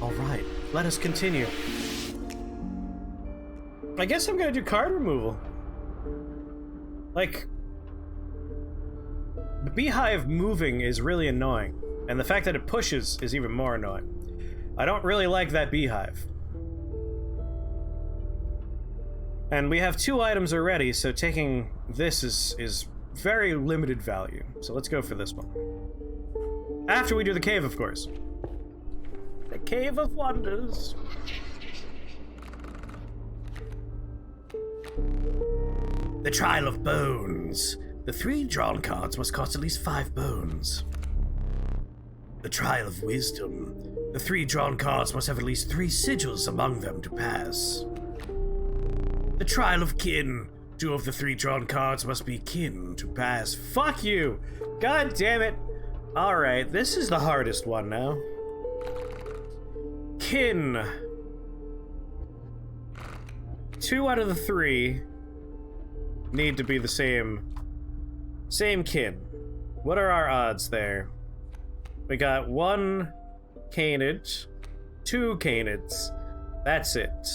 Alright, let us continue. I guess I'm gonna do card removal. Like, the beehive moving is really annoying, and the fact that it pushes is even more annoying. I don't really like that beehive. And we have 2 items already, so taking this is very limited value. So let's go for this one. After we do the cave, of course. The Cave of Wonders. The Trial of Bones. The 3 drawn cards must cost at least 5 bones. The Trial of Wisdom. The 3 drawn cards must have at least 3 sigils among them to pass. The Trial of Kin. 2 of the 3 drawn cards must be kin to pass. Fuck you! God damn it! Alright, this is the hardest one now. Kin. 2 out of the 3 need to be the same kin. What are our odds there? We got 1 Canid, 2 Canids. That's it.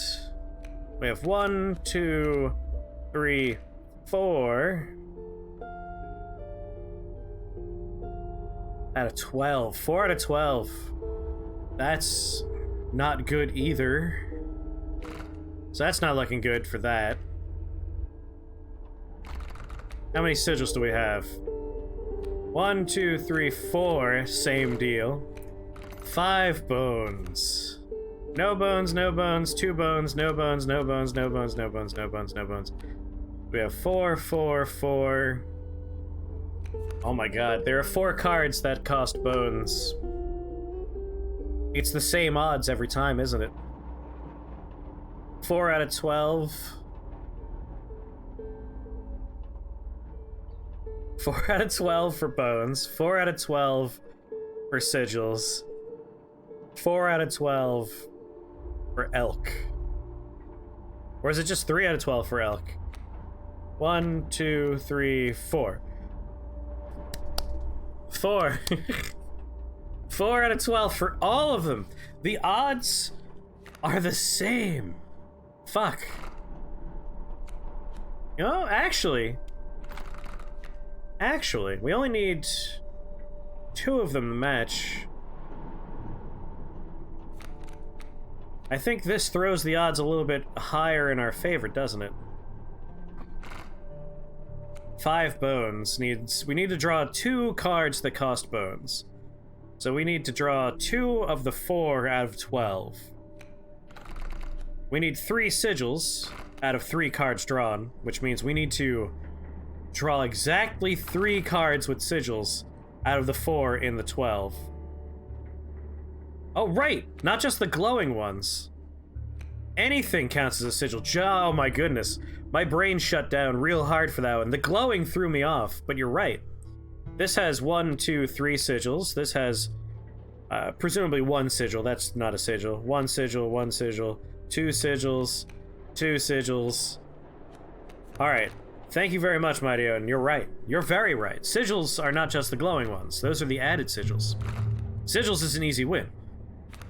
We have 1, 2, 3, 4. Out of 12. 4 out of 12. That's not good either. So that's not looking good for that. How many sigils do we have? 1, 2, 3, 4. Same deal. 5 bones. No bones, no bones, 2 bones, no bones, no bones, no bones, no bones, no bones, no bones. We have 4, 4, 4. Oh my god, there are 4 cards that cost bones. It's the same odds every time, isn't it? 4 out of 12. 4 out of 12 for bones. 4 out of 12 for sigils. 4 out of 12 for elk. Or is it just 3 out of 12 for elk? 1, 2, 3, 4. 4. 4 out of 12 for all of them. The odds are the same. Fuck. You know, actually, we only need 2 of them to match. I think this throws the odds a little bit higher in our favor, doesn't it? 5 bones needs... We need to draw 2 cards that cost bones. So we need to draw 2 of the 4 out of 12. We need 3 sigils out of 3 cards drawn, which means we need to draw exactly 3 cards with sigils out of the 4 in the 12. Oh, right! Not just the glowing ones. Anything counts as a sigil. Oh my goodness. My brain shut down real hard for that one. The glowing threw me off, but you're right. This has 1, 2, 3 sigils. This has, presumably 1 sigil. That's not a sigil. 1 sigil, 1 sigil, 2 sigils, 2 sigils. Alright. Thank you very much, Mighty Odin. You're right. You're very right. Sigils are not just the glowing ones. Those are the added sigils. Sigils is an easy win.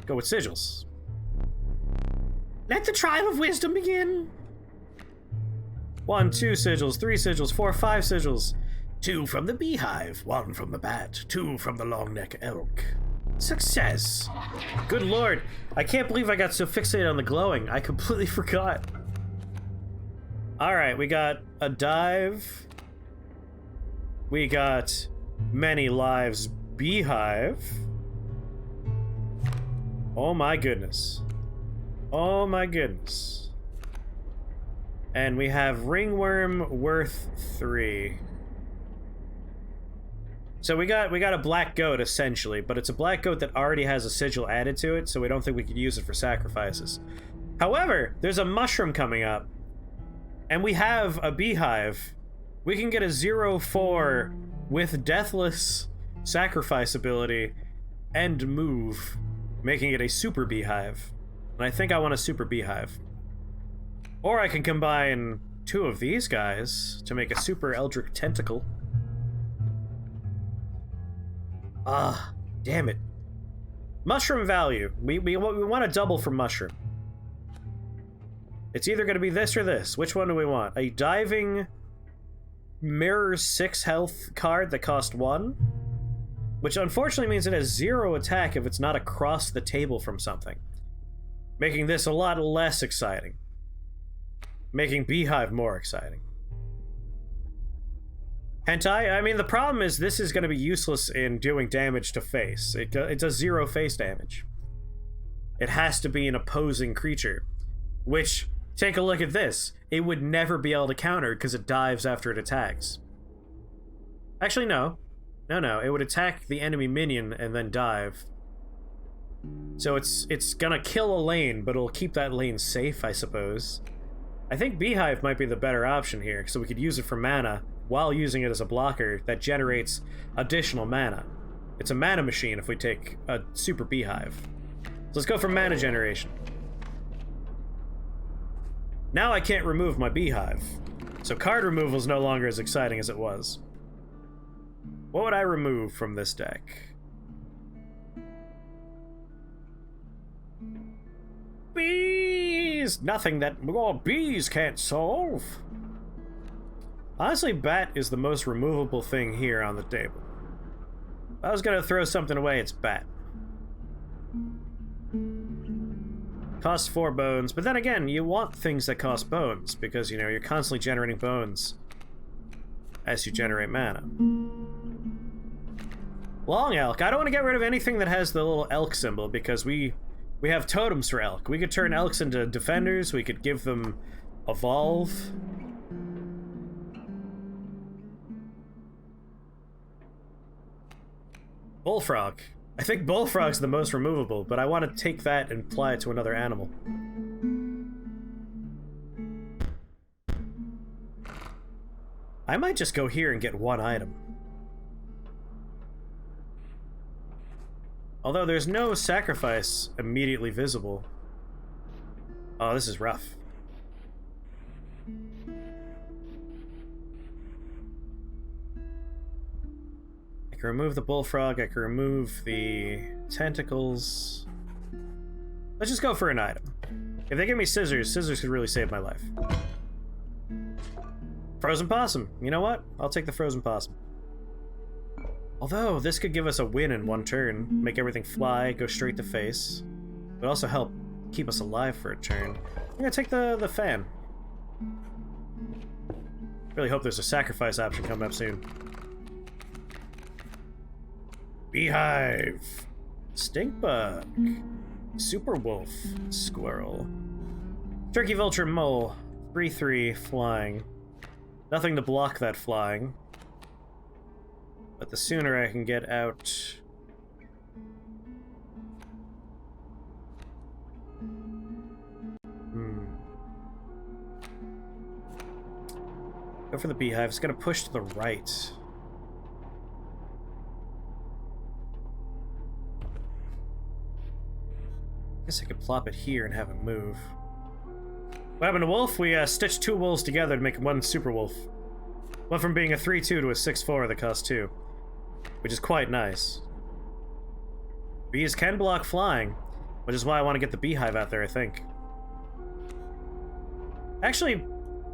Go with sigils. Let the trial of wisdom begin. 1, 2 sigils, 3 sigils, 4, 5 sigils. 2 from the beehive, 1 from the bat, 2 from the long neck elk. Success. Good lord. I can't believe I got so fixated on the glowing. I completely forgot. Alright, we got a dive. We got many lives beehive. Oh my goodness. Oh my goodness. And we have ringworm worth 3. So we got a black goat essentially, but it's a black goat that already has a sigil added to it, so we don't think we could use it for sacrifices. However, there's a mushroom coming up, and we have a beehive. We can get a 0/4 with deathless sacrifice ability and move, making it a super beehive. And I think I want a super beehive. Or I can combine 2 of these guys to make a super eldritch tentacle. Ah, damn it. Mushroom value. We want to double for mushroom. It's either going to be this or this. Which one do we want? A diving mirror 6 health card that cost 1? Which unfortunately means it has 0 attack if it's not across the table from something. Making this a lot less exciting. Making Beehive more exciting. Hentai? I mean, the problem is this is going to be useless in doing damage to face. It does 0 face damage. It has to be an opposing creature. Which, take a look at this. It would never be able to counter because it dives after it attacks. Actually, no. No. It would attack the enemy minion and then dive. So it's gonna kill a lane, but it'll keep that lane safe, I suppose. I think Beehive might be the better option here, so we could use it for mana while using it as a blocker that generates additional mana. It's a mana machine if we take a super Beehive. So let's go for mana generation. Now I can't remove my Beehive, so card removal is no longer as exciting as it was. What would I remove from this deck? Bees! Nothing that bees can't solve. Honestly, bat is the most removable thing here on the table. If I was gonna throw something away, it's bat. Costs 4 bones, but then again, you want things that cost bones, because, you know, you're constantly generating bones as you generate mana. Long elk. I don't want to get rid of anything that has the little elk symbol, because we have totems for elk. We could turn elks into defenders, we could give them evolve. Bullfrog. I think bullfrog's the most removable, but I want to take that and apply it to another animal. I might just go here and get 1 item. Although there's no sacrifice immediately visible. Oh, this is rough. I can remove the bullfrog, I can remove the tentacles. Let's just go for an item. If they give me scissors, scissors could really save my life. Frozen possum. You know what? I'll take the frozen possum. Although, this could give us a win in 1 turn, make everything fly, go straight to face. But also help keep us alive for a turn. I'm gonna take the fan. Really hope there's a sacrifice option coming up soon. Beehive. Stinkbug. Super wolf. Squirrel. Turkey vulture mole. 3/3 flying. Nothing to block that flying. But the sooner I can get out... Go for the beehive. It's gonna push to the right. I guess I could plop it here and have it move. What happened to wolf? We stitched 2 wolves together to make 1 super wolf. Went from being a 3/2 to a 6/4 that costs 2. Which is quite nice. Bees can block flying, which is why I want to get the beehive out there, I think. Actually,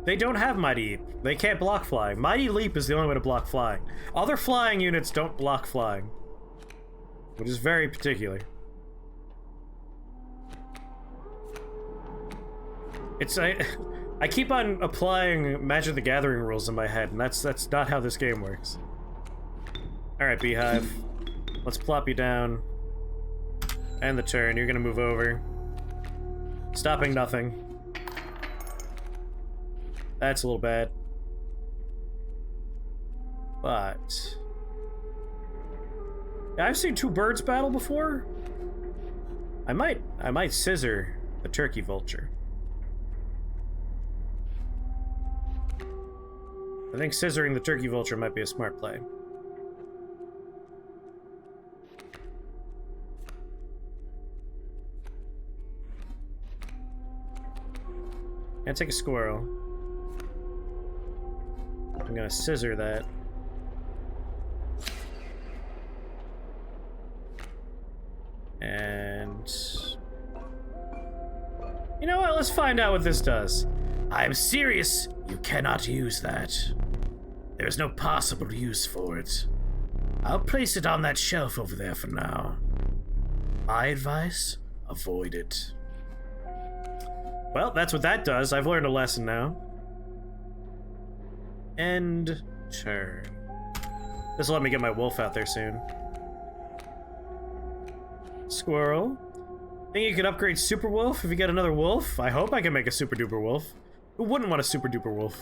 they don't have Mighty Leap. They can't block flying. Mighty Leap is the only way to block flying. Other flying units don't block flying. Which is very particular. It's... I keep on applying Magic the Gathering rules in my head, and that's not how this game works. Alright, Beehive. Let's plop you down. And the turn. You're gonna move over. Stopping nothing. That's a little bad. But... yeah, I've seen 2 birds battle before. I might scissor the turkey vulture. I think scissoring the turkey vulture might be a smart play. Gonna take a squirrel. I'm gonna scissor that. And... you know what? Let's find out what this does. I'm serious. You cannot use that. There's no possible use for it. I'll place it on that shelf over there for now. My advice? Avoid it. Well, that's what that does. I've learned a lesson now. End turn. This will let me get my wolf out there soon. Squirrel. Think you could upgrade Super Wolf if you get another wolf? I hope I can make a Super Duper Wolf. Who wouldn't want a Super Duper Wolf?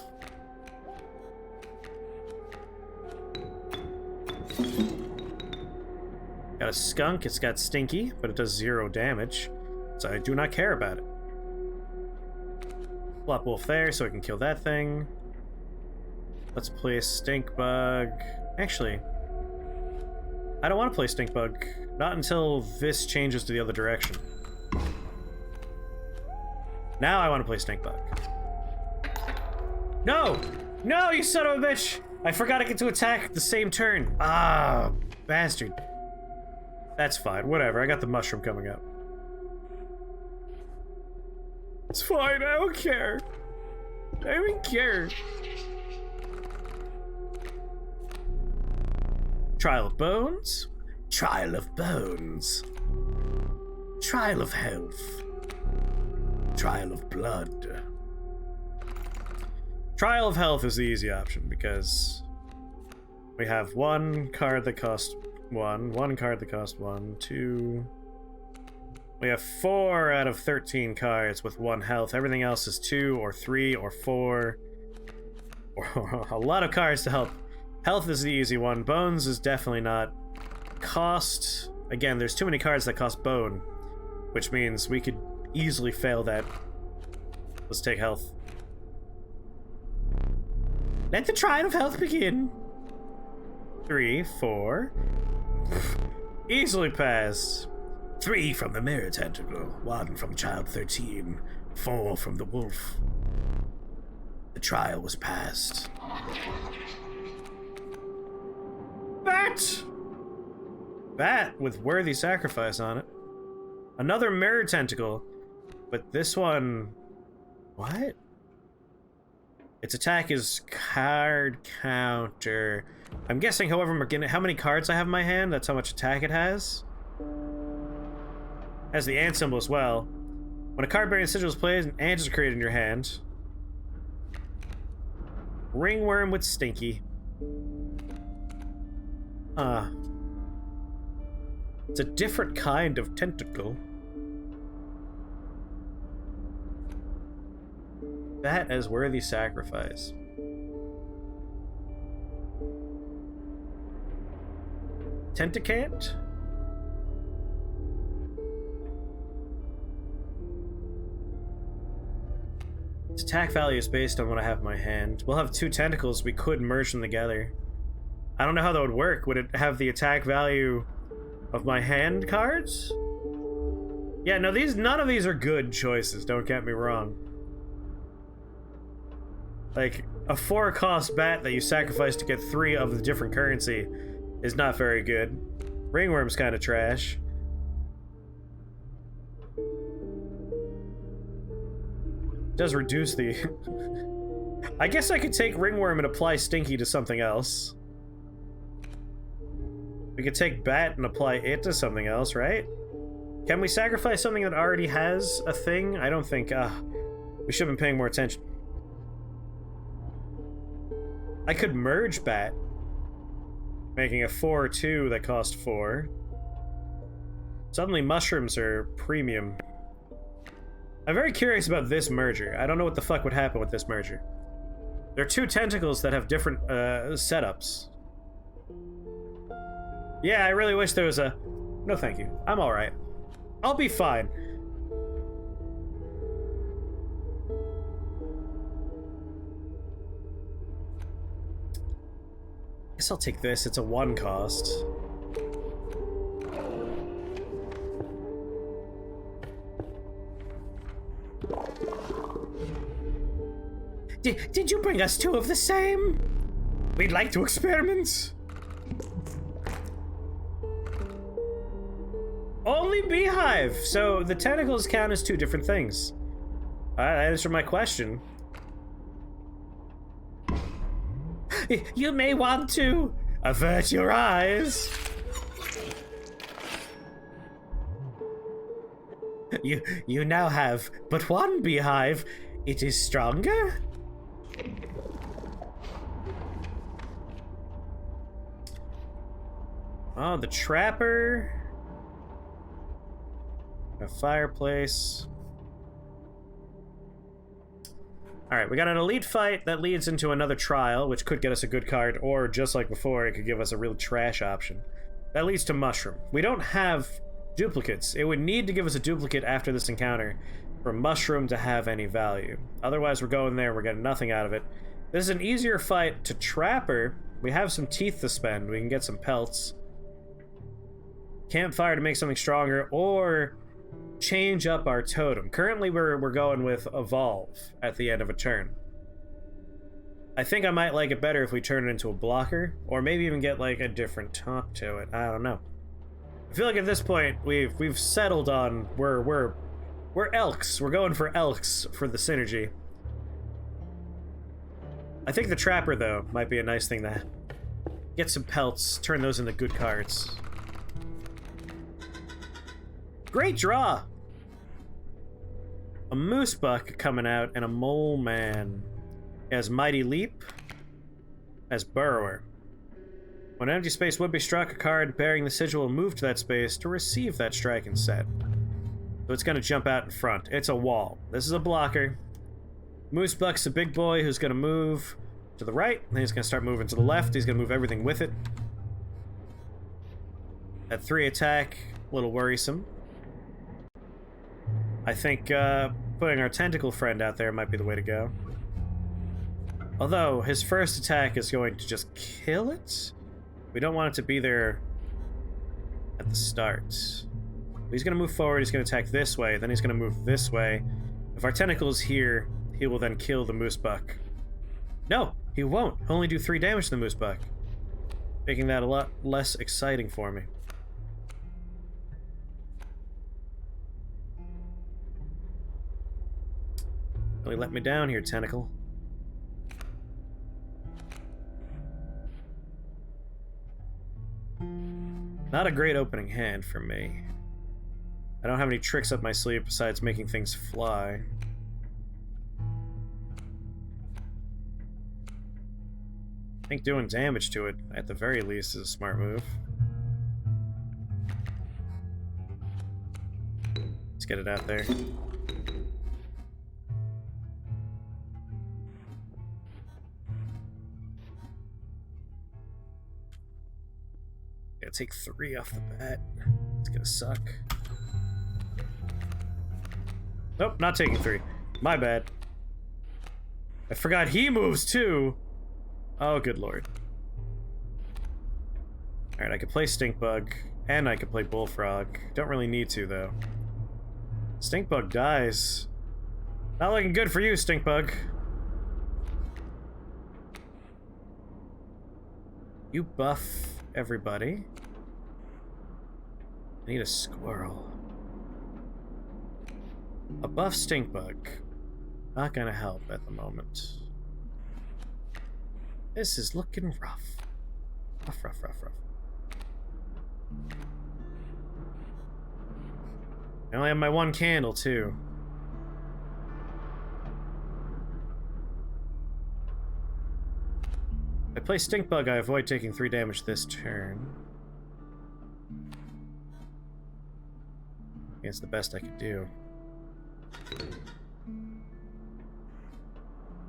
Got a skunk, it's got stinky, but it does 0 damage. So I do not care about it. Flop wolf there so I can kill that thing. Let's play stink bug. Actually, I don't want to play stink bug. Not until this changes to the other direction. Now I want to play stink bug. No! No, you son of a bitch! I forgot I get to attack at the same turn. Ah, bastard. That's fine, whatever. I got the mushroom coming up. It's fine, I don't care. I don't even care. Trial of Bones. Trial of Bones. Trial of Health. Trial of Blood. Trial of Health is the easy option because we have one card that costs one card that costs 1, 2. We have 4 out of 13 cards with 1 health. Everything else is 2 or 3 or 4. Or a lot of cards to help. Health is the easy one. Bones is definitely not. Cost, again, there's too many cards that cost bone, which means we could easily fail that. Let's take health. Let the trial of health begin. 3, 4. Easily pass. 3 from the mirror tentacle, 1 from child 13, 4 from the wolf. The trial was passed. Bat! Bat with worthy sacrifice on it. Another mirror tentacle, but this one... what? Its attack is card counter. I'm guessing, however, how many cards I have in my hand, that's how much attack it has. Has the ant symbol as well. When a card-bearing sigil is played, an ant is created in your hand. Ringworm with Stinky. It's a different kind of tentacle. That as worthy sacrifice. Tentacant? Its attack value is based on what I have in my hand. We'll have 2 tentacles, we could merge them together. I don't know how that would work. Would it have the attack value of my hand cards? Yeah, no, none of these are good choices, don't get me wrong. Like, a 4-cost bat that you sacrifice to get 3 of the different currency is not very good. Ringworm's kind of trash. Does reduce the... I guess I could take Ringworm and apply Stinky to something else. We could take Bat and apply it to something else, right? Can we sacrifice something that already has a thing? I don't think... we should have been paying more attention. I could merge Bat, making a 4/2 that cost 4. Suddenly mushrooms are premium. I'm very curious about this merger. I don't know what the fuck would happen with this merger. There are 2 tentacles that have different setups. Yeah, I really wish there was a... no thank you. I'm alright. I'll be fine. Guess I'll take this. It's a 1 cost. Did you bring us 2 of the same? We'd like to experiment. Only beehive! So the tentacles count as two different things. That answered my question. You may want to avert your eyes. You now have but one beehive. It is stronger? Oh, the trapper. A fireplace. Alright, we got an elite fight that leads into another trial, which could get us a good card, or just like before, it could give us a real trash option. That leads to mushroom. We don't have duplicates. It would need to give us a duplicate after this encounter for mushroom to have any value. Otherwise, we're going there, we're getting nothing out of it. This is an easier fight to trapper. We have some teeth to spend. We can get some pelts. Campfire to make something stronger, or change up our totem. Currently, we're going with evolve at the end of a turn. I think I might like it better if we turn it into a blocker, or maybe even get like a different top to it. I don't know. I feel like at this point we've settled on we're elks. We're going for elks for the synergy. I think the trapper though might be a nice thing to get some pelts, turn those into good cards. Great draw! A moose buck coming out and a mole man. As mighty leap, as burrower. When an empty space would be struck, a card bearing the sigil will move to that space to receive that strike instead. So it's gonna jump out in front. It's a wall. This is a blocker. Moose buck's a big boy who's gonna move to the right, then he's gonna start moving to the left. He's gonna move everything with it. At 3 attack, a little worrisome. I think putting our tentacle friend out there might be the way to go. Although, his first attack is going to just kill it. We don't want it to be there at the start. He's going to move forward, he's going to attack this way, then he's going to move this way. If our tentacle is here, he will then kill the moose buck. No, he won't. He'll only do 3 damage to the moose buck. Making that a lot less exciting for me. Really let me down here, tentacle. Not a great opening hand for me. I don't have any tricks up my sleeve besides making things fly. I think doing damage to it, at the very least, is a smart move. Let's get it out there. Gotta take 3 off the bat. It's gonna suck. Nope, not taking 3. My bad. I forgot he moves too. Oh, good lord. Alright, I could play Stinkbug, and I could play Bullfrog. Don't really need to, though. Stinkbug dies. Not looking good for you, Stinkbug. You buff everybody. I need a squirrel. A buff Stinkbug. Not gonna help at the moment. This is looking rough. Rough. I only have my 1 candle, too. If I play Stinkbug, I avoid taking 3 damage this turn. It's the best I could do.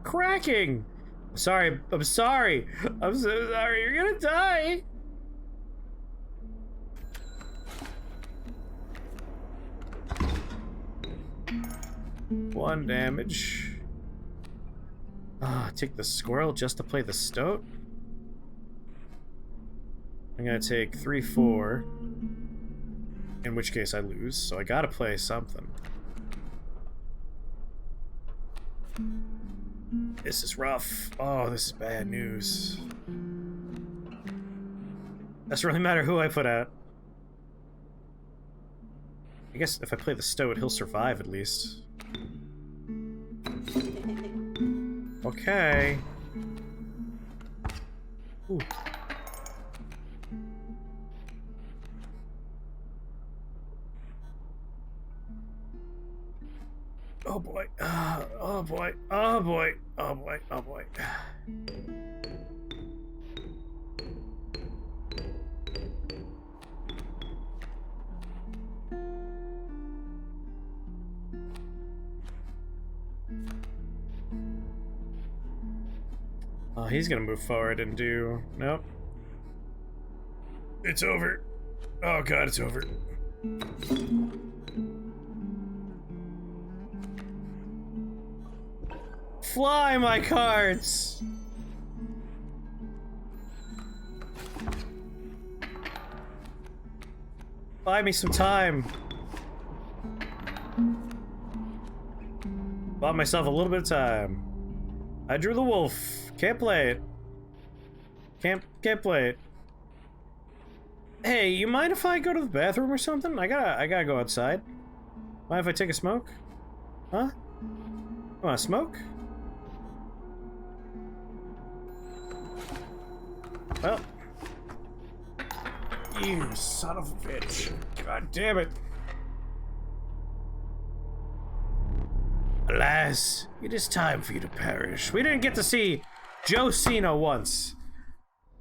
Cracking! I'm sorry. I'm so sorry. You're gonna die! One damage. Take the squirrel just to play the stoat? I'm gonna take 3, 4. In which case I lose, so I gotta play something. This is rough. Oh, this is bad news. Doesn't really matter who I put out. I guess if I play the Stoat, he'll survive at least. Okay. Ooh. Oh boy. Oh boy. Oh boy. Oh boy. Oh boy. Oh, he's gonna move forward and do... Nope. It's over. Oh god, it's over. Fly, my cards! Buy me some time. Bought myself a little bit of time. I drew the wolf. Can't play it. Can't play it. Hey, you mind if I go to the bathroom or something? I gotta go outside. Mind if I take a smoke? Huh? You wanna smoke? Well. You son of a bitch. God damn it. Alas, it is time for you to perish. We didn't get to see Joe Cena once.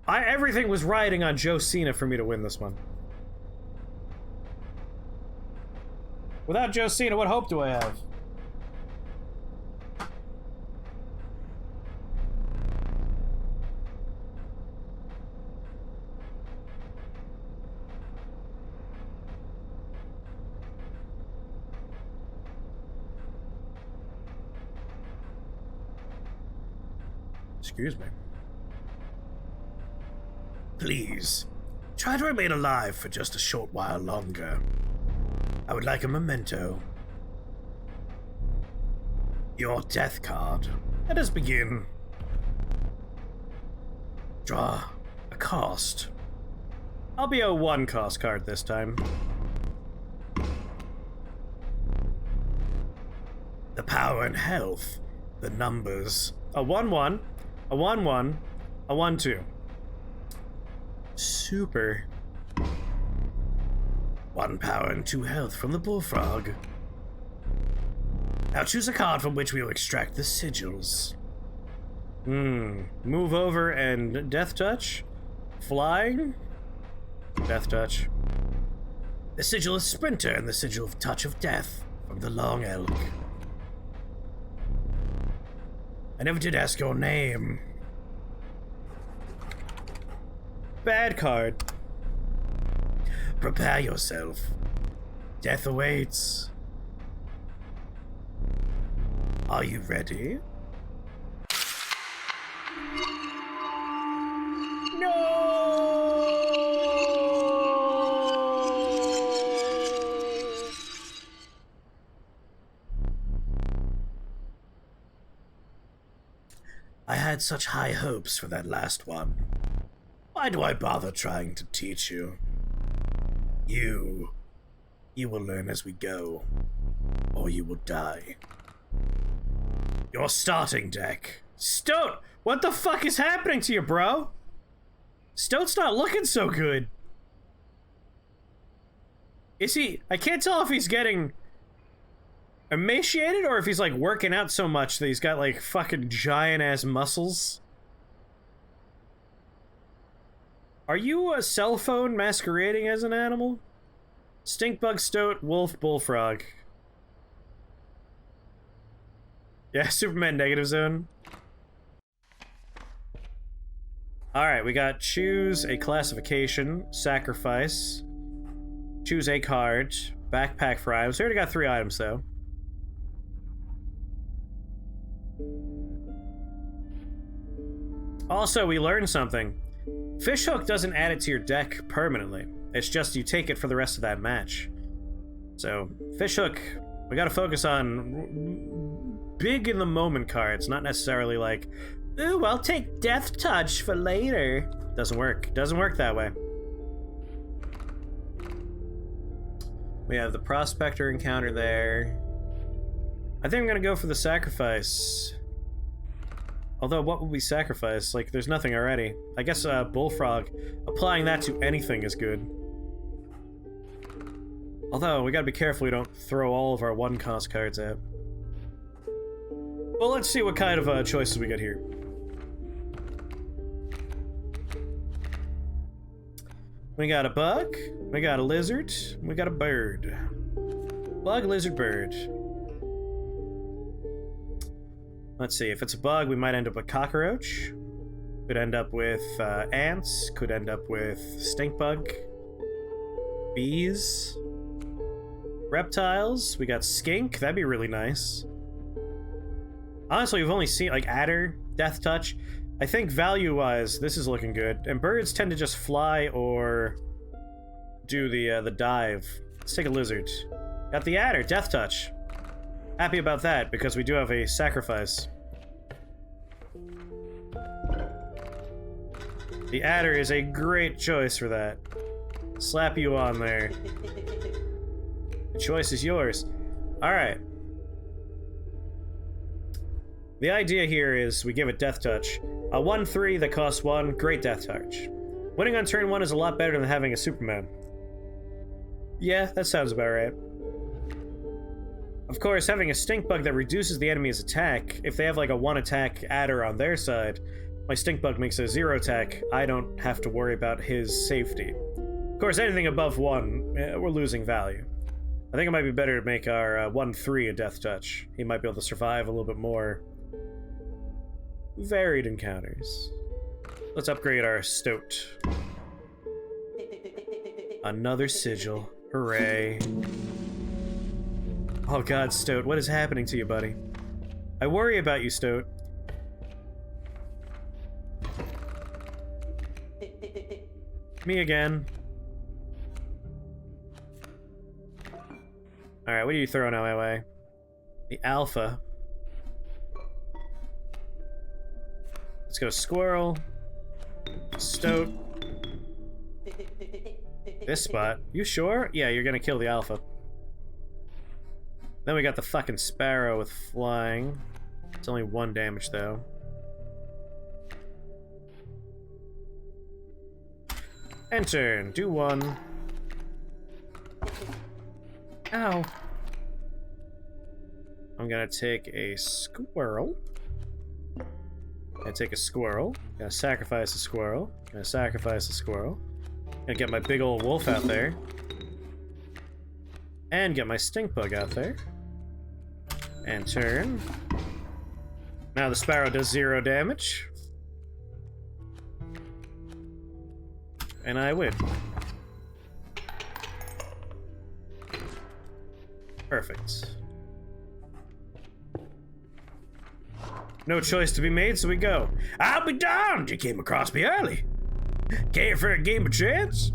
Everything was riding on Joe Cena for me to win this one. Without Joe Cena, what hope do I have? Excuse me. Please, try to remain alive for just a short while longer. I would like a memento. Your death card. Let us begin. Draw a cost. I'll be a 1 cost card this time. The power and health. The numbers. A 1-1. A 1-1. A 1-2. Super. 1 power and 2 health from the bullfrog. Now choose a card from which we will extract the sigils. Move over and death touch. Flying. Death touch. The sigil of Sprinter and the sigil of Touch of Death from the Long Elk. I never did ask your name. Bad card. Prepare yourself. Death awaits. Are you ready? No! I had such high hopes for that last one. Why do I bother trying to teach you? You will learn as we go, or you will die. Your starting deck. Stoat! What the fuck is happening to you, bro? Stoat's not looking so good. Is he? I can't tell if he's getting emaciated or if he's like working out so much that he's got like fucking giant ass muscles. Are you a cell phone masquerading as an animal? Stinkbug, Stoat, Wolf, Bullfrog. Yeah, Superman Negative Zone. Alright, we got choose a classification, sacrifice, choose a card, backpack for items. We already got 3 items though. Also, we learned something. Fishhook doesn't add it to your deck permanently. It's just you take it for the rest of that match. So, Fishhook, we gotta focus on big in the moment cards, not necessarily like, ooh, I'll take Death Touch for later. Doesn't work. Doesn't work that way. We have the prospector encounter there. I think I'm gonna go for the sacrifice. Although, what would we sacrifice? Like, there's nothing already. I guess bullfrog. Applying that to anything is good. Although, we gotta be careful we don't throw all of our 1-cost cards out. Well, let's see what kind of choices we get here. We got a bug, we got a lizard, we got a bird. Bug, lizard, bird. Let's see, if it's a bug, we might end up with cockroach. Could end up with ants, could end up with stink bug. Bees. Reptiles, we got skink, that'd be really nice. Honestly, we've only seen, like, adder, death touch. I think value-wise, this is looking good. And birds tend to just fly or do the dive. Let's take a lizard. Got the adder, death touch. Happy about that, because we do have a sacrifice. The adder is a great choice for that. Slap you on there. The choice is yours. Alright. The idea here is we give it death touch. A 1/3 that costs 1, great death touch. Winning on turn 1 is a lot better than having a Superman. Yeah, that sounds about right. Of course, having a stink bug that reduces the enemy's attack, if they have like a 1-attack adder on their side, my stink bug makes a 0 attack, I don't have to worry about his safety. Of course, anything above 1, we're losing value. I think it might be better to make our 1/3 a death touch. He might be able to survive a little bit more. Varied encounters. Let's upgrade our stoat. Another sigil. Hooray. Oh god, Stoat, what is happening to you, buddy? I worry about you, Stoat. Me again. Alright, what are you throwing out my way? The alpha. Let's go squirrel. Stoat. This spot. You sure? Yeah, you're gonna kill the alpha. Then we got the fucking sparrow with flying. It's only 1 damage though. End turn. Do 1. Ow. I'm gonna take a squirrel. Gonna take a squirrel. Gonna sacrifice a squirrel. Gonna sacrifice a squirrel. Gonna get my big old wolf out there. And get my stink bug out there. And turn. Now the sparrow does 0 damage. And I win. Perfect. No choice to be made, so we go. I'll be damned! You came across me early. Care for a game of chance?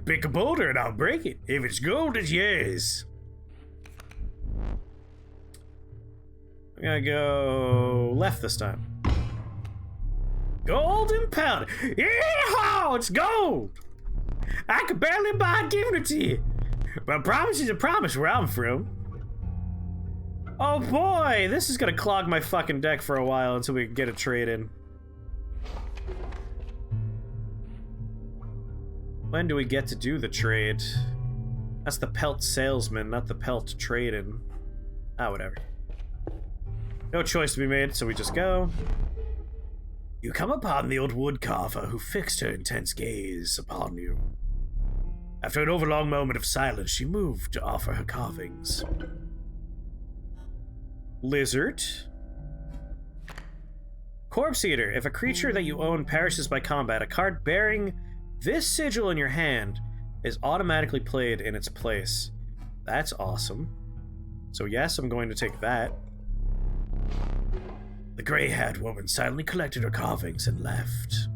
Pick a boulder and I'll break it. If it's gold, it's yours. I'm gonna go left this time. Golden powder. Yeehaw! It's gold! I could barely buy giving it to you. But a promise is a promise where I'm from. Oh boy, this is gonna clog my fucking deck for a while until we can get a trade in. When do we get to do the trade? That's the pelt salesman, not the pelt trade in. Ah, whatever. No choice to be made, so we just go. You come upon the old woodcarver who fixed her intense gaze upon you. After an overlong moment of silence, she moved to offer her carvings. Lizard. Corpse Eater. If a creature that you own perishes by combat, a card bearing this sigil in your hand is automatically played in its place. That's awesome. So yes, I'm going to take that. The gray-haired woman silently collected her carvings and left.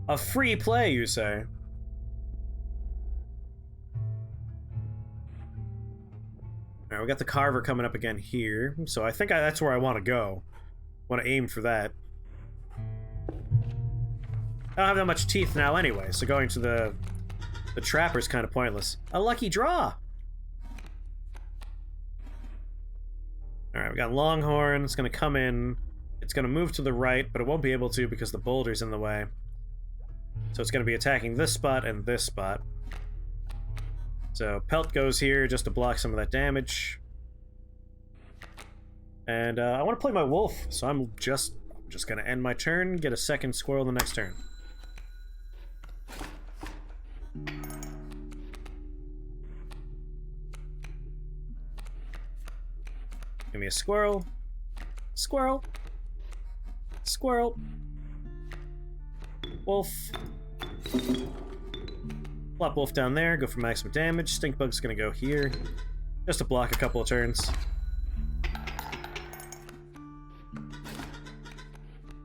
A free play, you say? Alright, we got the carver coming up again here, so I think that's where I want to go. I want to aim for that. I don't have that much teeth now anyway, so going to the The trapper's kind of pointless. A lucky draw! Alright, we got Longhorn. It's gonna come in. It's gonna move to the right, but it won't be able to because the boulder's in the way. So it's gonna be attacking this spot and this spot. So Pelt goes here just to block some of that damage. And I want to play my wolf, so I'm just gonna end my turn, get a second squirrel the next turn. Give me a squirrel. Squirrel. Squirrel. Wolf. Plop wolf down there, go for maximum damage. Stink bug's gonna go here, just to block a couple of turns.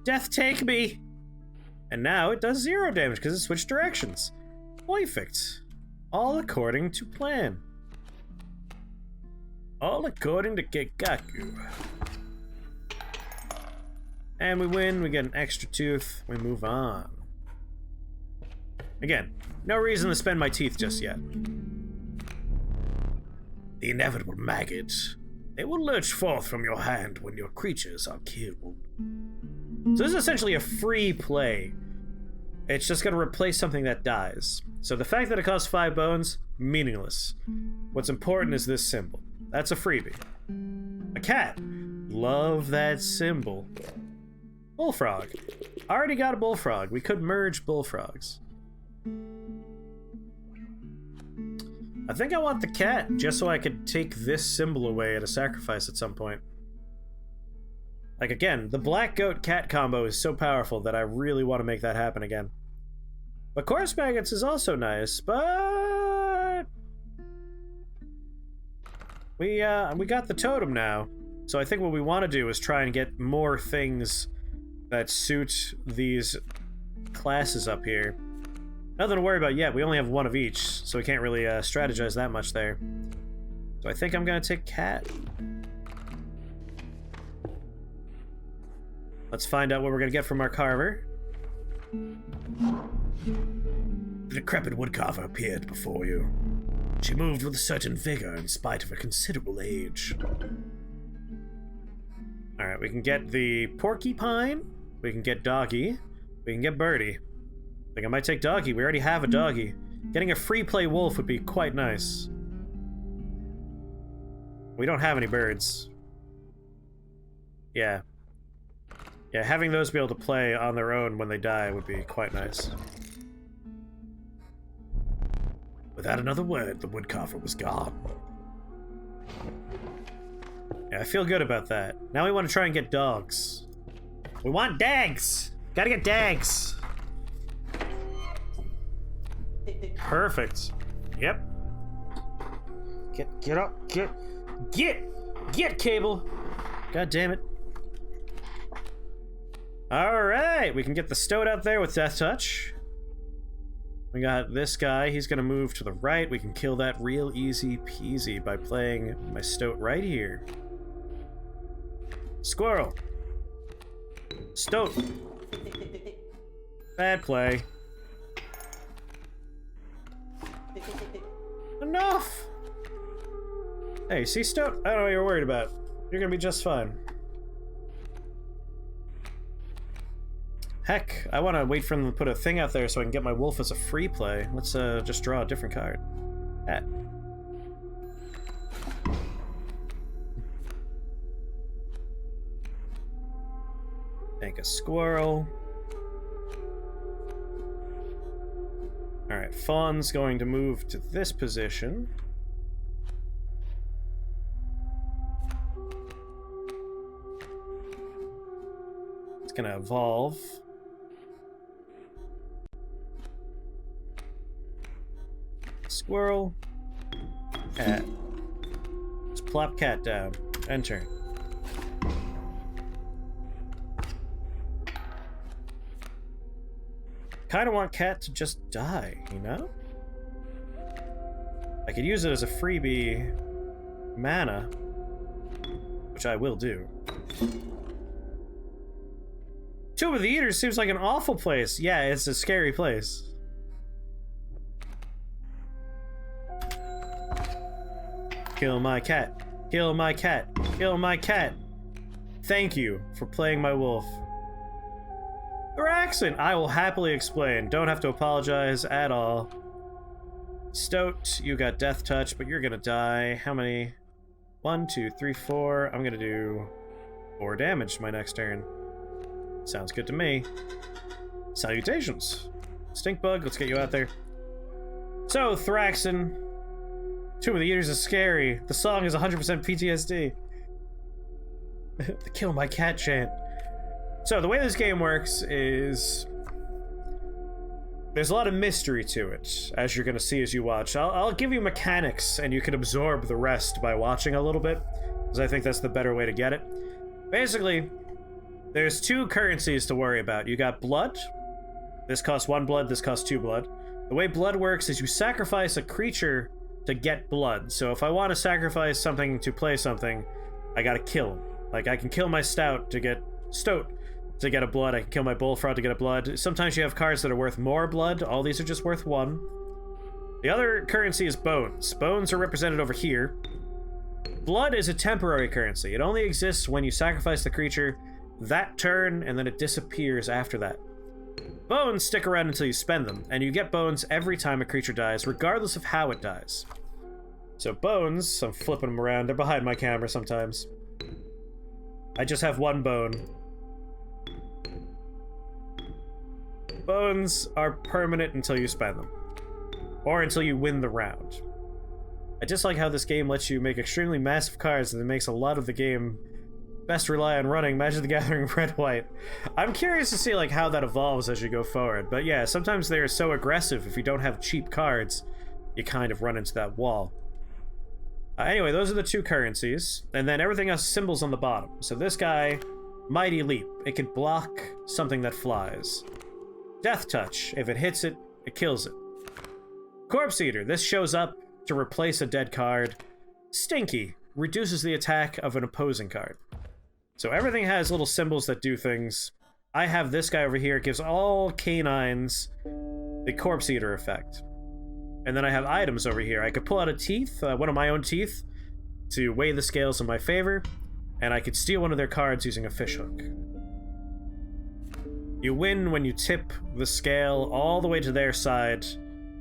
Death take me! And now it does 0 damage because it switched directions. Perfect. All according to plan. All according to Kegaku. And we win, we get an extra tooth, we move on. Again, no reason to spend my teeth just yet. The inevitable maggot. They will lurch forth from your hand when your creatures are killed. So this is essentially a free play. It's just going to replace something that dies. So the fact that it costs 5 bones, meaningless. What's important is this symbol. That's a freebie. A cat. Love that symbol. Bullfrog. Already got a bullfrog. We could merge bullfrogs. I think I want the cat, just so I could take this symbol away at a sacrifice at some point. Like, again, the black goat cat combo is so powerful that I really want to make that happen again. But Chorus Maggots is also nice, but we got the totem now. So I think what we want to do is try and get more things that suit these classes up here. Nothing to worry about yet. We only have one of each, so we can't really strategize that much there. So I think I'm gonna take cat. Let's find out what we're gonna get from our carver. The decrepit woodcarver appeared before you. She moved with a certain vigor in spite of her considerable age. Alright, we can get the porcupine, we can get doggy, we can get birdie. I think I might take doggy. We already have a doggy. Getting a free play wolf would be quite nice. We don't have any birds. Yeah. Yeah, having those be able to play on their own when they die would be quite nice. Without another word, the woodcarver was gone. Yeah, I feel good about that. Now we want to try and get dogs. We want dags! Gotta get dags! Perfect. Yep. Get up, get Cable! God damn it. Alright, we can get the Stoat out there with Death Touch. We got this guy, he's gonna move to the right. We can kill that real easy peasy by playing my Stoat right here. Squirrel. Stoat. Bad play. Enough! Hey, see, Stoat? I don't know what you're worried about. You're gonna be just fine. Heck, I want to wait for them to put a thing out there so I can get my wolf as a free play. Let's just draw a different card. Hat. Make a squirrel. Alright, Fawn's going to move to this position. It's gonna evolve. Squirrel. Cat. Just plop cat down. End turn. Kinda want cat to just die, you know? I could use it as a freebie mana, which I will do. Tomb of the Eaters seems like an awful place. Yeah, it's a scary place. Kill my cat. Kill my cat. Kill my cat. Thank you for playing my wolf. Thraxon! I will happily explain. Don't have to apologize at all. Stoat, you got death touch, but you're gonna die. How many? 1, 2, 3, 4. I'm gonna do 4 damage my next turn. Sounds good to me. Salutations. Stinkbug, let's get you out there. So, Thraxon. Tomb of the Eaters is scary. The song is 100% PTSD. The kill my cat chant. So, the way this game works is... there's a lot of mystery to it, as you're going to see as you watch. I'll give you mechanics, and you can absorb the rest by watching a little bit, because I think that's the better way to get it. Basically, there's 2 currencies to worry about. You got blood. This costs 1 blood, this costs 2 blood. The way blood works is you sacrifice a creature to get blood. So if I want to sacrifice something to play something, I gotta kill him. Like, I can kill my Stoat to get a blood. I can kill my Bullfrog to get a blood. Sometimes you have cards that are worth more blood. All these are just worth 1. The other currency is bones. Bones are represented over here. Blood is a temporary currency. It only exists when you sacrifice the creature that turn, and then it disappears after that. Bones stick around until you spend them, and you get bones every time a creature dies, regardless of how it dies. So bones, I'm flipping them around. They're behind my camera sometimes. I just have 1 bone. Bones are permanent until you spend them. Or until you win the round. I just like how this game lets you make extremely massive cards, and it makes a lot of the game best rely on running Magic the Gathering red-white. I'm curious to see like how that evolves as you go forward, but yeah, sometimes they're so aggressive if you don't have cheap cards, you kind of run into that wall. Anyway, those are the 2 currencies, and then everything has symbols on the bottom. So this guy, Mighty Leap, it can block something that flies. Death Touch, if it hits it, it kills it. Corpse Eater, this shows up to replace a dead card. Stinky, reduces the attack of an opposing card. So everything has little symbols that do things. I have this guy over here, it gives all canines the Corpse Eater effect. And then I have items over here. I could pull out a teeth, one of my own teeth, to weigh the scales in my favor, and I could steal one of their cards using a fishhook. You win when you tip the scale all the way to their side.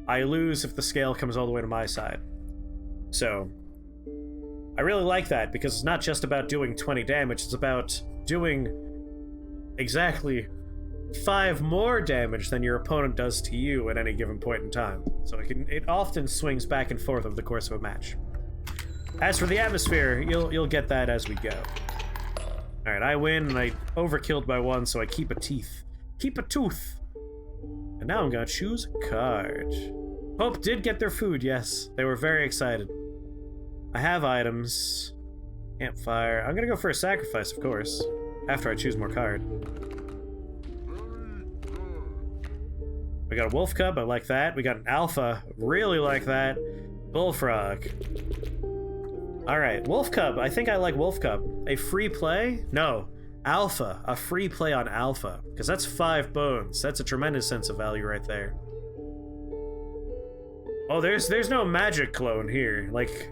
I lose if the scale comes all the way to my side. So, I really like that, because it's not just about doing 20 damage, it's about doing exactly 5 more damage than your opponent does to you at any given point in time. So it often swings back and forth over the course of a match. As for the atmosphere, you'll get that as we go. Alright, I win, and I overkilled by 1, so I keep a teeth. Keep a tooth! And now I'm gonna choose a card. Pope did get their food, yes. They were very excited. I have items. Campfire. I'm gonna go for a sacrifice, of course. After I choose more card. We got a wolf cub, I like that. We got an alpha, really like that. Bullfrog. Alright, wolf cub. I think I like wolf cub. A free play? No. Alpha. A free play on alpha. Because that's 5 bones. That's a tremendous sense of value right there. Oh, there's no magic clone here. Like,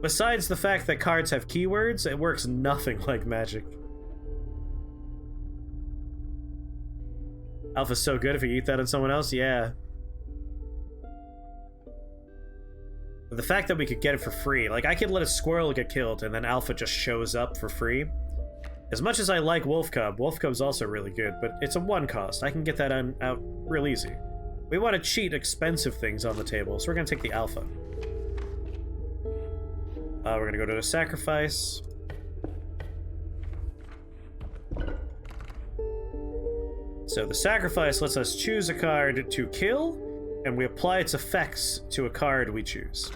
besides the fact that cards have keywords, it works nothing like Magic. Alpha's so good if you eat that on someone else, yeah. But the fact that we could get it for free, like I could let a squirrel get killed and then Alpha just shows up for free. As much as I like Wolf Cub's also really good, but it's a 1 cost. I can get that out real easy. We want to cheat expensive things on the table, so we're going to take the Alpha. We're going to go to a sacrifice. So the sacrifice lets us choose a card to kill, and we apply its effects to a card we choose.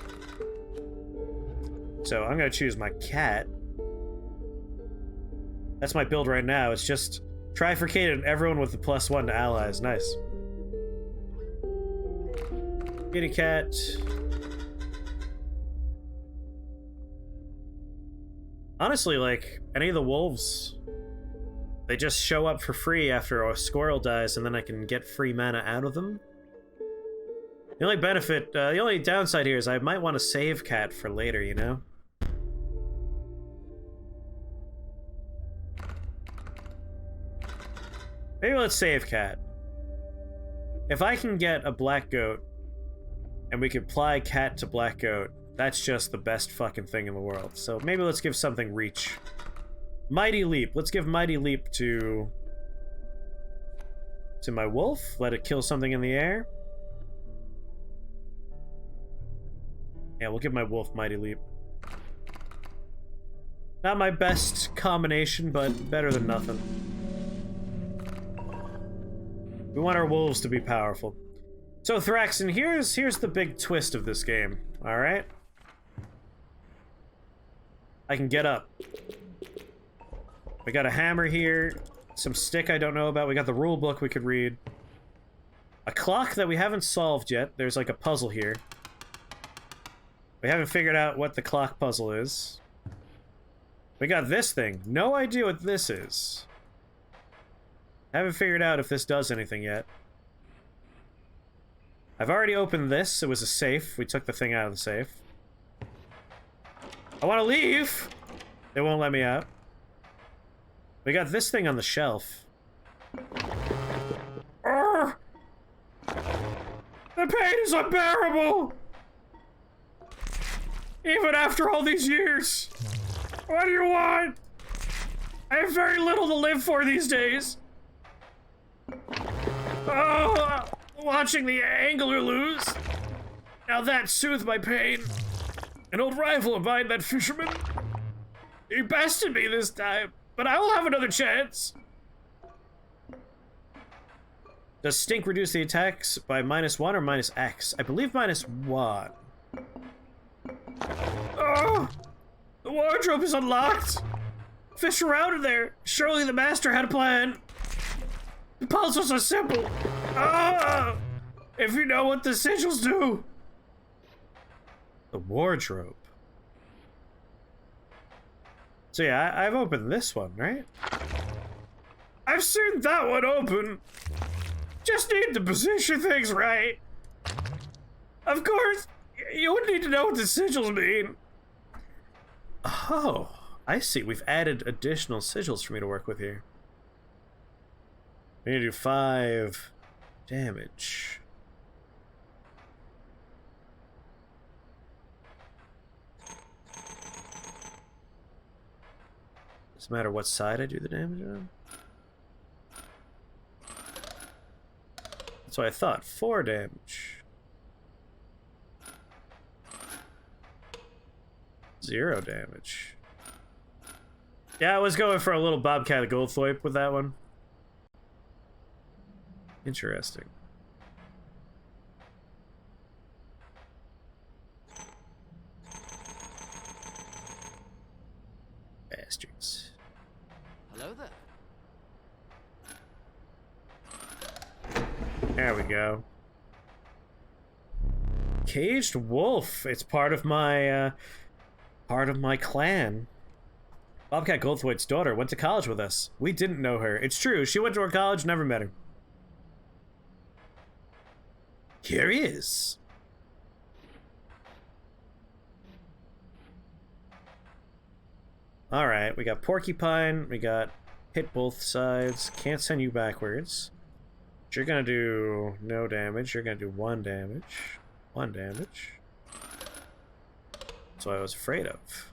So I'm going to choose my cat. That's my build right now. It's just trifurcated everyone with the +1 to allies. Nice. Kitty cat. Honestly, like, any of the wolves, they just show up for free after a squirrel dies, and then I can get free mana out of them. The only benefit, the only downside here is I might want to save Cat for later, you know? Maybe let's save Cat. If I can get a black goat, and we can apply Cat to black goat, that's just the best fucking thing in the world. So maybe let's give something reach. Mighty Leap. Let's give Mighty Leap to my wolf. Let it kill something in the air. Yeah, we'll give my wolf Mighty Leap. Not my best combination, but better than nothing. We want our wolves to be powerful. So Thraxon, here's the big twist of this game, alright? I can get up. We got a hammer here, some stick I don't know about, we got the rule book we could read. A clock that we haven't solved yet, there's like a puzzle here. We haven't figured out what the clock puzzle is. We got this thing, no idea what this is. Haven't figured out if this does anything yet. I've already opened this. It was a safe. We took the thing out of the safe. I want to leave! They won't let me out. We got this thing on the shelf. Urgh! The pain is unbearable! Even after all these years! What do you want? I have very little to live for these days. Oh, watching the angler lose. Now that soothed my pain. An old rival of mine, that fisherman. He bested me this time, but I will have another chance. Does stink reduce the attacks by -1 or -X? I believe -1. Oh, the wardrobe is unlocked. Fish around in there. Surely the master had a plan. The puzzles are simple. Ah! If you know what the sigils do. The wardrobe. So yeah, I've opened this one, right? I've seen that one open. Just need to position things right. Of course, you would need to know what the sigils mean. Oh, I see. We've added additional sigils for me to work with here. We need to do 5 damage. Doesn't matter what side I do the damage on. That's what I thought. 4 damage. 0 damage. Yeah, I was going for a little Bobcat Goldthwait with that one. Interesting. Bastards. Hello there. There we go. Caged wolf. It's part of my clan. Bobcat Goldthwait's daughter went to college with us. We didn't know her. It's true. She went to our college, never met her. Here he is. Alright, we got Porcupine, we got hit both sides, can't send you backwards. You're gonna do no damage, you're gonna do 1 damage. 1 damage. That's what I was afraid of.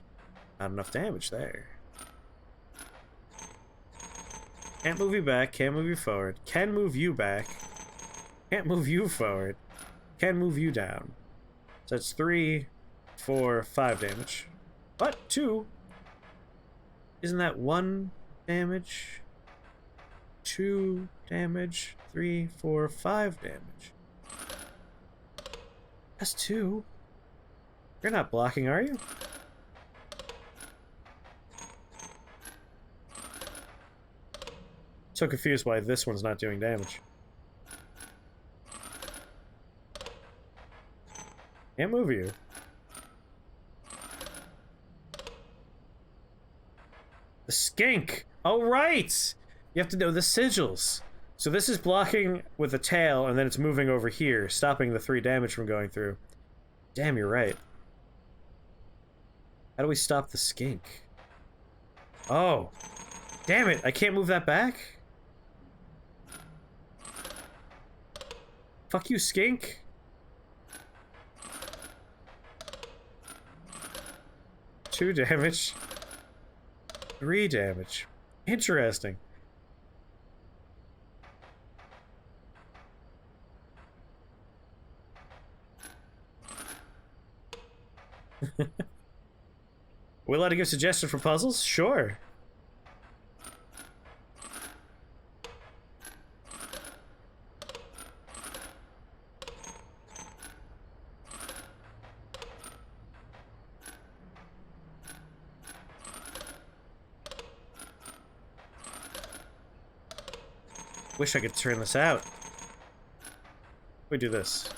Not enough damage there. Can't move you back, can't move you forward. Can move you back. Can't move you forward. Can move you down. So that's 3, 4, 5 damage. What? 2? Isn't that 1 damage? 2 damage? 3, 4, 5 damage. That's 2. You're not blocking, are you? So confused why this one's not doing damage. Can't move you. The skink! Oh, right! You have to know the sigils. So this is blocking with the tail, and then it's moving over here, stopping the 3 damage from going through. Damn, you're right. How do we stop the skink? Oh. Damn it, I can't move that back? Fuck you, skink. Two damage. 3 damage. Interesting. We allowed to give suggestions for puzzles? Sure. Wish I could turn this out. We do this.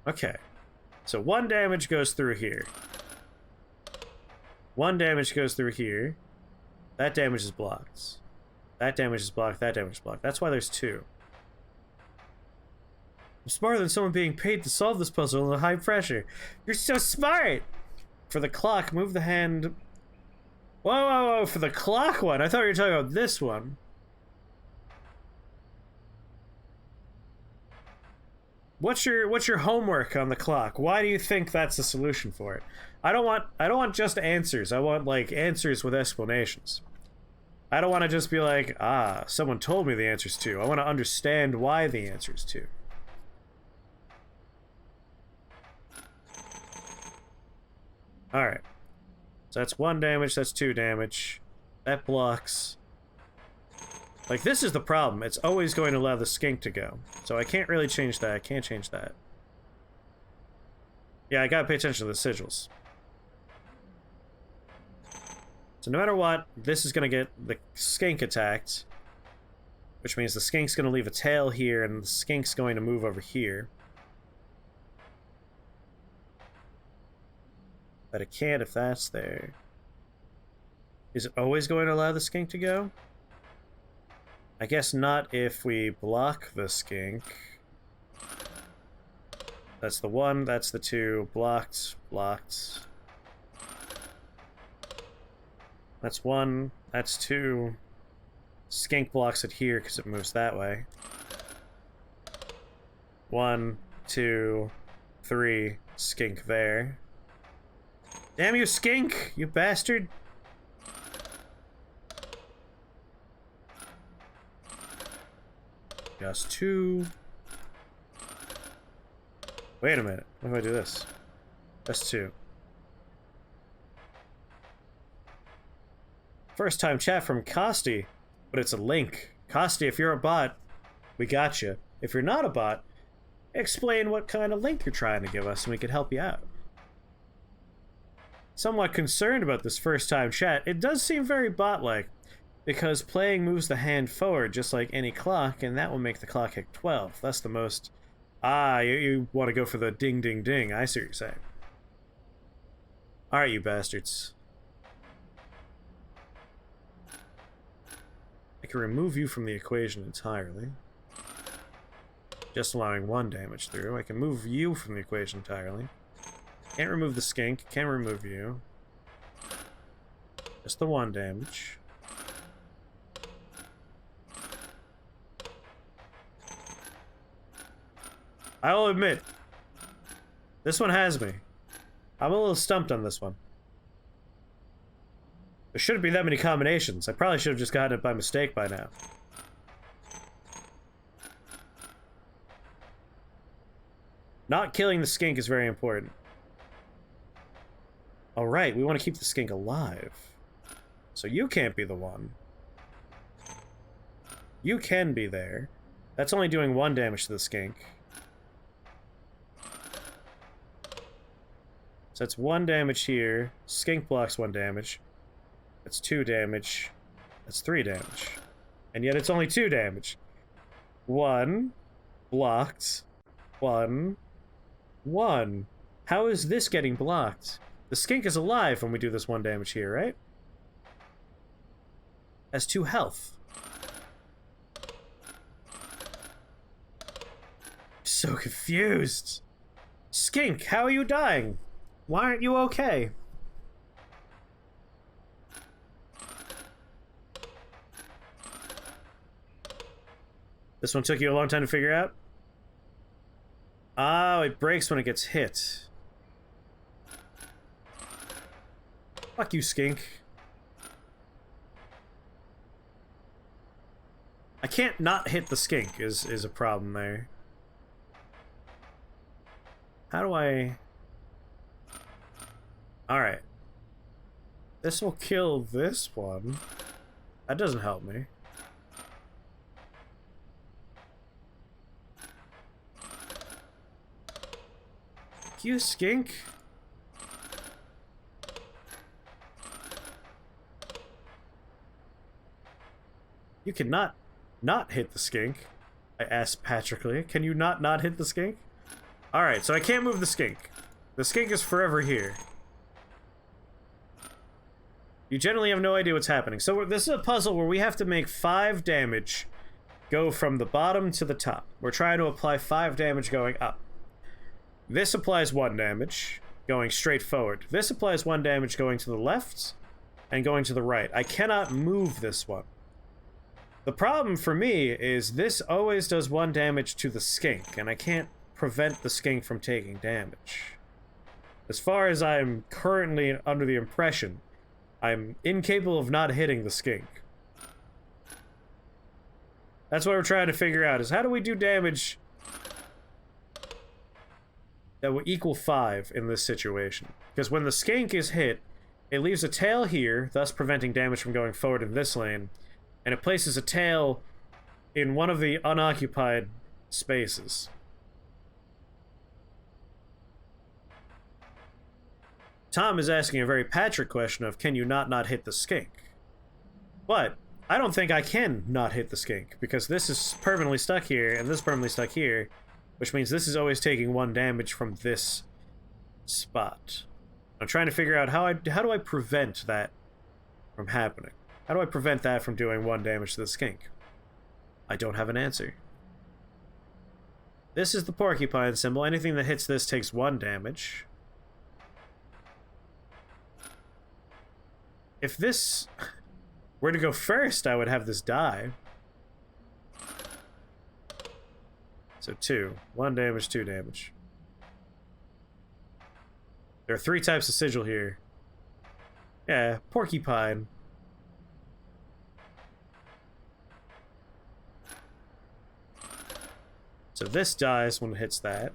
Okay. So 1 damage goes through here. 1 damage goes through here. That damage is blocked. That damage is blocked. That damage is blocked. That's why there's 2. I'm smarter than someone being paid to solve this puzzle under high pressure. You're so smart! For the clock, move the hand... Whoa, whoa, whoa, for the clock one! I thought you were talking about this one. What's your homework on the clock? Why do you think that's the solution for it? I don't want just answers. I want, like, answers with explanations. I don't want to just be like, ah, someone told me the answer's 2. I want to understand why the answer's 2. Alright. So that's 1 damage, that's 2 damage. That blocks. Like, this is the problem. It's always going to allow the skink to go. So I can't really change that. I can't change that. Yeah, I gotta pay attention to the sigils. So no matter what, this is gonna get the skink attacked. Which means the skink's gonna leave a tail here, and the skink's going to move over here. But it can't if that's there. Is it always going to allow the skink to go? I guess not if we block the skink. That's the 1, that's the 2. Blocked, blocked. That's 1, that's 2. Skink blocks it here because it moves that way. 1, 2, 3. Skink there. Damn you, skink! You bastard! Just 2. Wait a minute. What if I do this? That's 2. First time chat from Kosti, but it's a link. Kosti, if you're a bot, we got you. If you're not a bot, explain what kind of link you're trying to give us and we can help you out. Somewhat concerned about this first time chat. It does seem very bot-like, because playing moves the hand forward just like any clock, and that will make the clock hit 12. That's the most... Ah, you want to go for the ding ding ding. I see what you're saying. Alright, you bastards. I can remove you from the equation entirely. Just allowing 1 damage through. I can move you from the equation entirely. Can't remove the skink, can't remove you. Just the 1 damage. I will admit, this one has me. I'm a little stumped on this one. There shouldn't be that many combinations. I probably should have just gotten it by mistake by now. Not killing the skink is very important. Alright, we want to keep the skink alive. So you can't be the one. You can be there. That's only doing 1 damage to the skink. So that's 1 damage here. Skink blocks 1 damage. That's 2 damage. That's 3 damage. And yet it's only 2 damage. 1. Blocked. 1. 1. How is this getting blocked? The skink is alive when we do this 1 damage here, right? Has 2 health. So confused. Skink, how are you dying? Why aren't you okay? This one took you a long time to figure out? Oh, it breaks when it gets hit. Fuck you, skink. I can't not hit the skink is a problem there. How do I... Alright. This will kill this one. That doesn't help me. Fuck you, skink. You cannot not hit the skink. I asked Patrickly. Can you not hit the skink? Alright, so I can't move the skink. The skink is forever here. You generally have no idea what's happening. So this is a puzzle where we have to make 5 damage go from the bottom to the top. We're trying to apply 5 damage going up. This applies 1 damage going straight forward. This applies 1 damage going to the left and going to the right. I cannot move this one. The problem for me is this always does 1 damage to the skink, and I can't prevent the skink from taking damage. As far as I'm currently under the impression, I'm incapable of not hitting the skink. That's what we're trying to figure out, is how do we do damage that will equal 5 in this situation? Because when the skink is hit, it leaves a tail here, thus preventing damage from going forward in this lane, and it places a tail in one of the unoccupied spaces. Tom is asking a very Patrick question of, can you not hit the skink? But I don't think I can not hit the skink, because this is permanently stuck here, and this is permanently stuck here, which means this is always taking 1 damage from this spot. I'm trying to figure out how do I prevent that from happening? How do I prevent that from doing 1 damage to the skink? I don't have an answer. This is the porcupine symbol. Anything that hits this takes 1 damage. If this were to go first, I would have this die. So 2. 1 damage, 2 damage. There are 3 types of sigil here. Yeah, porcupine. So this dies when it hits that.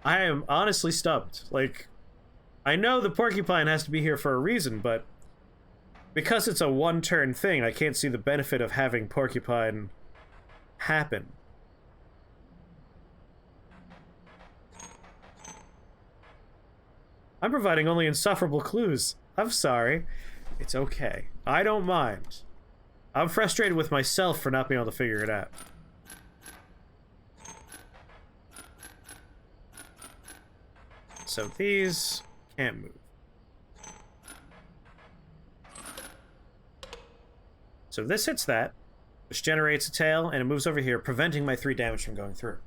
I am honestly stumped. Like, I know the porcupine has to be here for a reason, but because it's a 1-turn thing, I can't see the benefit of having porcupine happen. I'm providing only insufferable clues. I'm sorry. It's okay. I don't mind. I'm frustrated with myself for not being able to figure it out. So these can't move. So this hits that, which generates a tail, and it moves over here, preventing my 3 damage from going through.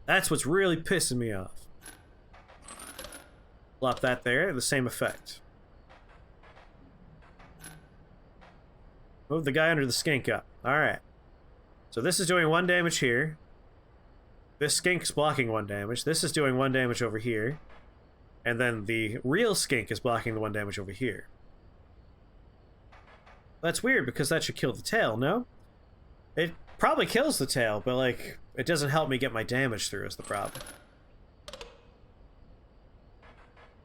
That's what's really pissing me off. Plop that there, the same effect. Move the guy under the skink up. Alright. So this is doing 1 damage here. This skink's blocking 1 damage. This is doing 1 damage over here. And then the real skink is blocking the 1 damage over here. That's weird, because that should kill the tail, no? It probably kills the tail, but, like, it doesn't help me get my damage through is the problem.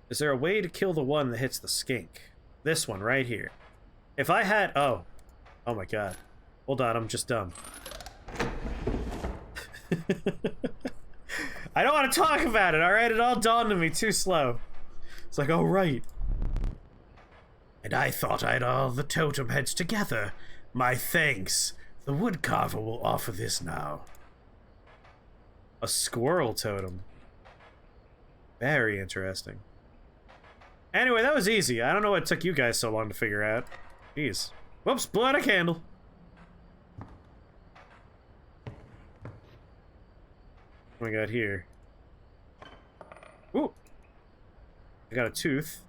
Is there a way to kill the one that hits the skink? This one, right here. If I had... Oh. Oh my god. Hold on, I'm just dumb. I don't want to talk about it, alright? It all dawned on me too slow. It's like, oh, right. And I thought I'd all the totem heads together. My thanks. The woodcarver will offer this now. A squirrel totem. Very interesting. Anyway, that was easy. I don't know what took you guys so long to figure out. Jeez. Whoops, blew out a candle. What we got here? Ooh! I got a tooth.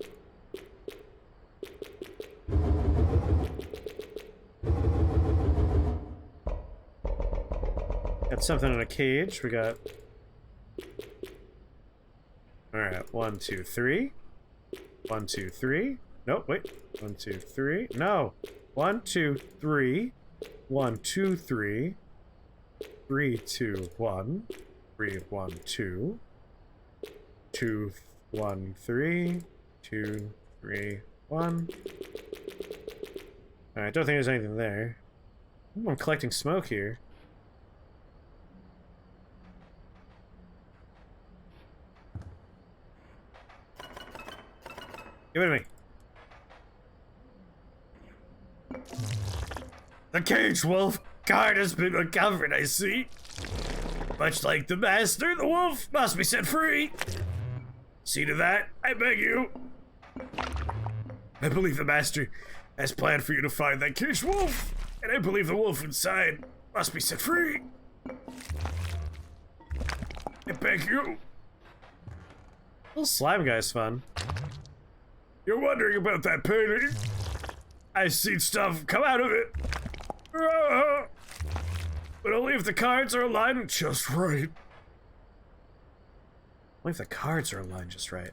Got something in a cage. We got... Alright, 1, 2, 3. 1, 2, 3. Nope, wait. 1, 2, 3. No! 1, 2, 3. 1, 2, 3. 3, 2, 1. 3, 1, 2. 2, 1, 3. 2, 3, 1. Alright, don't think there's anything there. Ooh, I'm collecting smoke here. Give it to me. The caged wolf guard has been recovered, I see. Much like the master, the wolf must be set free. See to that, I beg you. I believe the master has planned for you to find that caged wolf, and I believe the wolf inside must be set free. I beg you. Little slime guy's fun. You're wondering about that painting? I've seen stuff come out of it. But only if the cards are aligned just right. Only if the cards are aligned just right.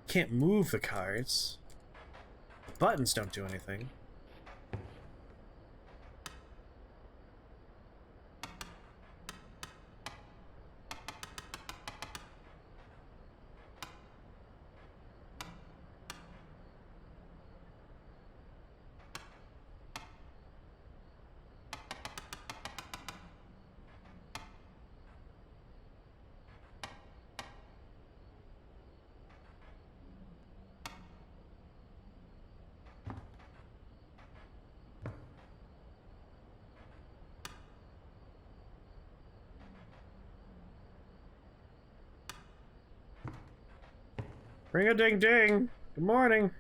Can't move the cards. The buttons don't do anything. Ring a ding ding. Good morning.